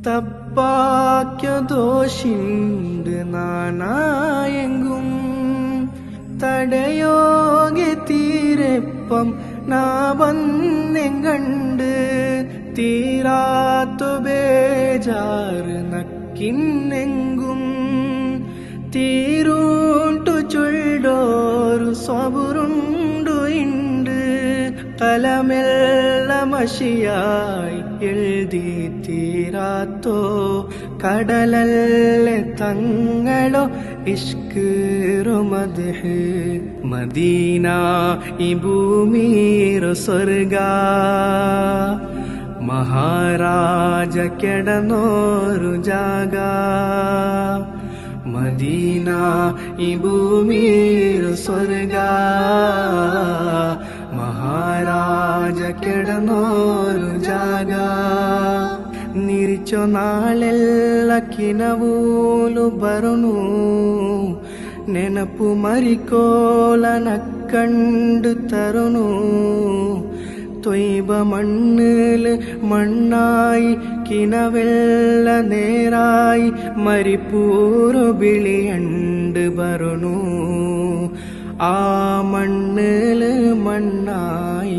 തപ്പാക്യദോഷിണ്ട് നാനായെങ്കും തടയോകെ തീരെപ്പം നാ വന്നെങ്കണ്ട് തീരാത്തു ബേജാറ് നക്കിന്നെങ്കും തീരൂണ്ടു ചൊല്ലൊരു സ്വബുരുണ്ടു ഇണ്ട് കലമെല്ല മഷിയായി എഴുതി തീരാത്തോ കടലല്ലേ തങ്ങളോ ഇഷ്ക് മദ്ഹ് മദീന ഈ ഭൂമിയുടെ സ്വർഗ മഹാരാജ കിടന്നോരു ജാഗ മദീന ഈ ഭൂമിയുടെ സ്വർഗ മഹാരാജ കിടന്നോരു ജാഗ നിരിച്ചോ നാಳೆಲ್ಲ ಕಿನವೂಲು ಬರುನು ನೆನಪು ಮರಿಕೋಲನ ಕಂಡು ತರುನು തൊയ്ബ മണ്ണില് മണ്ണായി കിനവെല്ല നേരായി മരിപ്പൂരു ബിളിയണ്ട് ബറുന്നു ആ മണ്ണില് മണ്ണായി